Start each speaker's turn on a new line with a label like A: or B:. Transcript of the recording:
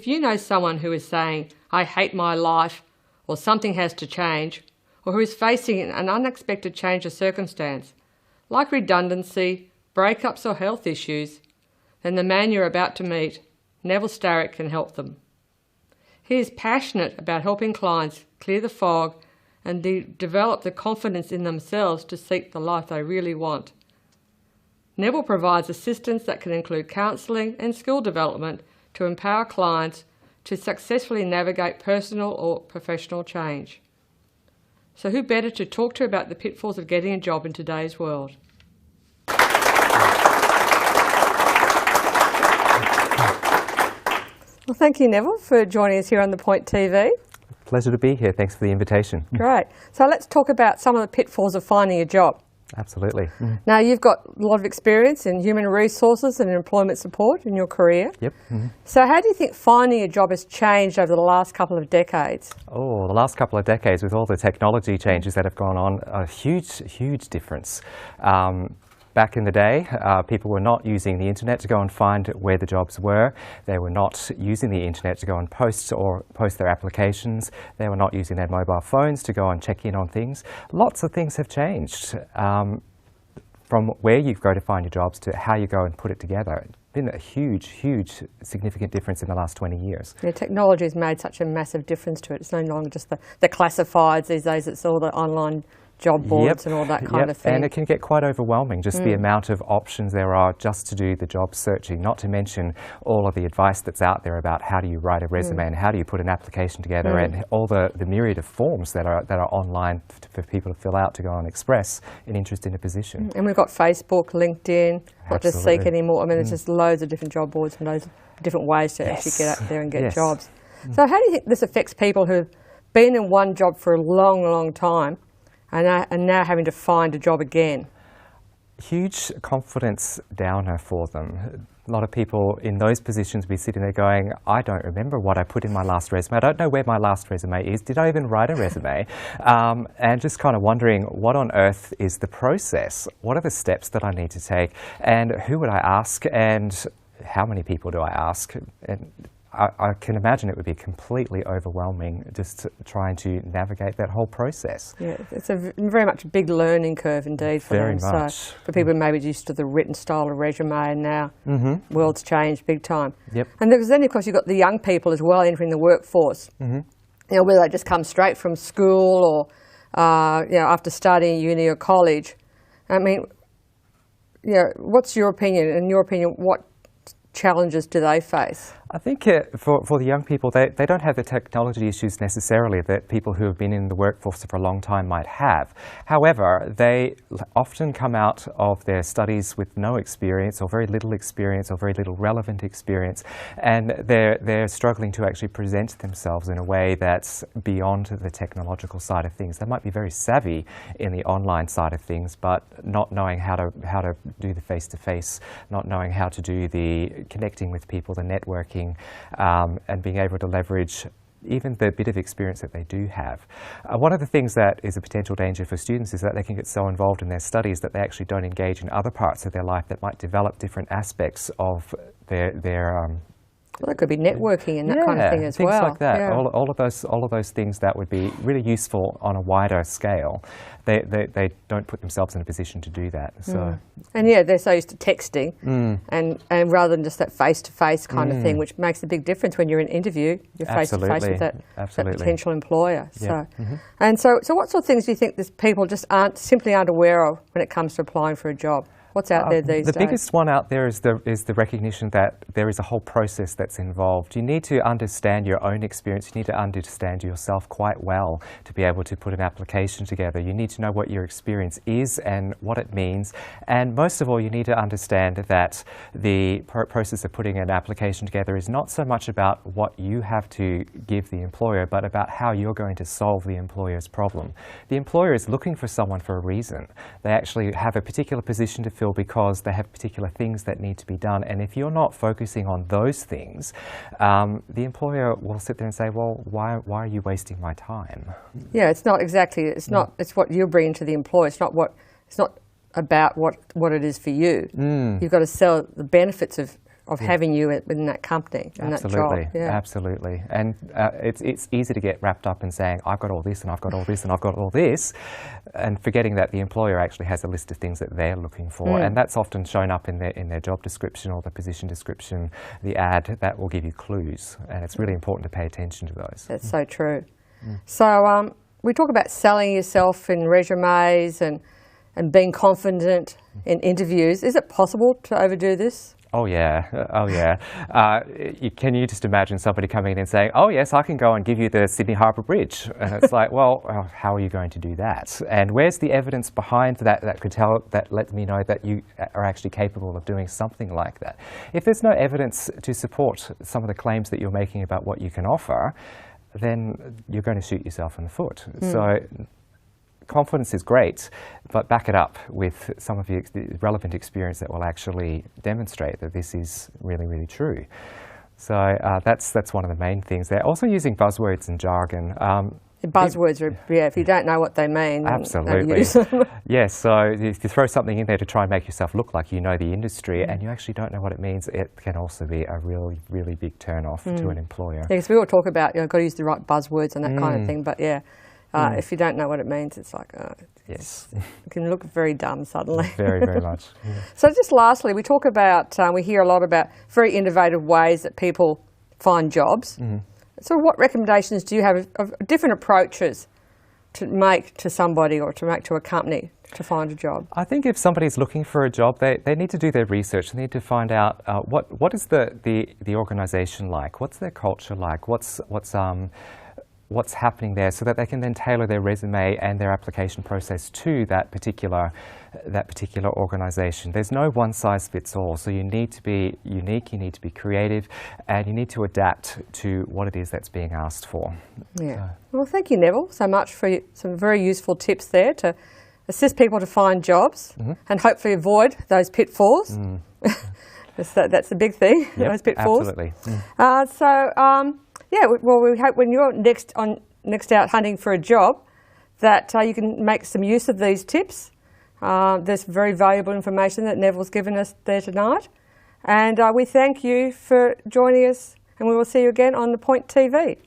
A: If you know someone who is saying, "I hate my life," or "something has to change," or who is facing an unexpected change of circumstance, like redundancy, breakups or health issues, then the man you're about to meet, Neville Starick, can help them. He is passionate about helping clients clear the fog and develop the confidence in themselves to seek the life they really want. Neville provides assistance that can include counselling and skill development to empower clients to successfully navigate personal or professional change. So who better to talk to about the pitfalls of getting a job in today's world? Well, thank you, Neville, for joining us here on The Point TV.
B: Pleasure to be here. Thanks for the invitation.
A: Great. So let's talk about some of the pitfalls of finding a job.
B: Absolutely.
A: Now, you've got a lot of experience in human resources and employment support in your career.
B: Yep.
A: So how do you think finding a job has changed over the last couple of decades?
B: Oh, the last couple of decades with all the technology changes that have gone on, a huge difference. Back in the day, people were not using the internet to go and find where the jobs were. They were not using the internet to go and post their applications. They were not using their mobile phones to go and check in on things. Lots of things have changed from where you go to find your jobs to how you go and put it together. It's been a huge, significant difference in the last 20 years.
A: Yeah, technology has made such a massive difference to it. It's no longer just the classifieds these days. It's all the online job boards and all that kind of thing.
B: And it can get quite overwhelming, just the amount of options there are just to do the job searching, not to mention all of the advice that's out there about how do you write a resume and how do you put an application together and all the myriad of forms that are online for people to fill out to go and express an interest in a position. And
A: we've got Facebook, LinkedIn, not just Seek anymore. I mean, there's just loads of different job boards and loads of different ways to actually get out there and get jobs. So how do you think this affects people who've been in one job for a long time and now having to find a job again?
B: Huge confidence downer for them. A lot of people in those positions will be sitting there going, I don't remember what I put in my last resume. I don't know where my last resume is. Did I even write a resume? And just kind of wondering, what on earth is the process? What are the steps that I need to take? And who would I ask? And how many people do I ask? And I can imagine it would be completely overwhelming just trying to navigate that whole process.
A: Yeah, it's a very much a big learning curve indeed for them.
B: Very much.
A: So for people maybe used to the written style of resume, and now world's changed big time.
B: Yep.
A: And then of course you've got the young people as well entering the workforce. You know, whether they just come straight from school or you know, after studying uni or college. I mean, you know, what's your opinion? In your opinion, what challenges do they face?
B: I think for the young people, they don't have the technology issues necessarily that people who have been in the workforce for a long time might have. However, they often come out of their studies with no experience or very little experience or very little relevant experience, and they're struggling to actually present themselves in a way that's beyond the technological side of things. They might be very savvy in the online side of things, but not knowing how to do the face-to-face, not knowing how to do the connecting with people, the networking, and being able to leverage even the bit of experience that they do have. One of the things that is a potential danger for students is that they can get so involved in their studies that they actually don't engage in other parts of their life that might develop different aspects of their
A: well, it could be networking and that kind of thing as well.
B: Things like that. Yeah. All of those things that would be really useful on a wider scale. They don't put themselves in a position to do that. So.
A: And yeah, they're so used to texting, and rather than just that face-to-face kind of thing, which makes a big difference when you're in an interview. You're face-to-face with that potential employer.
B: Yeah.
A: So what sort of things do you think people just simply aren't aware of when it comes to applying for a job? What's out there these days?
B: The biggest one out there is the recognition that there is a whole process that's involved. You need to understand your own experience. You need to understand yourself quite well to be able to put an application together. You need to know what your experience is and what it means. And most of all, you need to understand that the process of putting an application together is not so much about what you have to give the employer, but about how you're going to solve the employer's problem. The employer is looking for someone for a reason. They actually have a particular position to fill because they have particular things that need to be done, and if you're not focusing on those things, the employer will sit there and say, well, why are you wasting my time?
A: Yeah, it's not exactly, it's what you're bringing to the employer. It's not about what it is for you. You've got to sell the benefits of of having you within that company and
B: Absolutely,
A: that job. Yeah.
B: absolutely. And it's easy to get wrapped up in saying, I've got all this and I've got all this and I've got all this, and forgetting that the employer actually has a list of things that they're looking for. And that's often shown up in their job description or the position description, the ad, that will give you clues. And it's really important to pay attention to those.
A: That's so true. So we talk about selling yourself in resumes and being confident in interviews. Is it possible to overdo this?
B: Oh yeah, oh yeah. Can you just imagine somebody coming in and saying, oh yes, I can go and give you the Sydney Harbour Bridge? And it's like, well, how are you going to do that? And where's the evidence behind that that lets me know that you are actually capable of doing something like that? If there's no evidence to support some of the claims that you're making about what you can offer, then you're going to shoot yourself in the foot. So confidence is great, but back it up with some of the relevant experience that will actually demonstrate that this is really, really true. So that's one of the main things there. Also using buzzwords and jargon.
A: Buzzwords are, if you don't know what they mean,
B: absolutely.
A: Don't use them.
B: Yes, so if you throw something in there to try and make yourself look like you know the industry and you actually don't know what it means, it can also be a really, really big turn-off to an employer.
A: Yeah, because we all talk about, got to use the right buzzwords and that kind of thing, but if you don't know what it means, it's like,
B: yes,
A: it can look very dumb suddenly.
B: Very, very much. Yeah.
A: So just lastly, we talk about, we hear a lot about very innovative ways that people find jobs. So what recommendations do you have of different approaches to make to somebody or to make to a company to find a job? I
B: think if somebody's looking for a job, they need to do their research. They need to find out what is the organisation like, what's their culture like, what's happening there, so that they can then tailor their resume and their application process to that particular organisation. There's no one size fits all, so you need to be unique, you need to be creative, and you need to adapt to what it is that's being asked for.
A: Yeah. Well, thank you, Neville, so much for some very useful tips there to assist people to find jobs and hopefully avoid those pitfalls. That's the big thing, those pitfalls.
B: Absolutely.
A: Yeah, well, we hope when you're next out hunting for a job that you can make some use of these tips. There's very valuable information that Neville's given us there tonight. And we thank you for joining us, and we will see you again on The Point TV.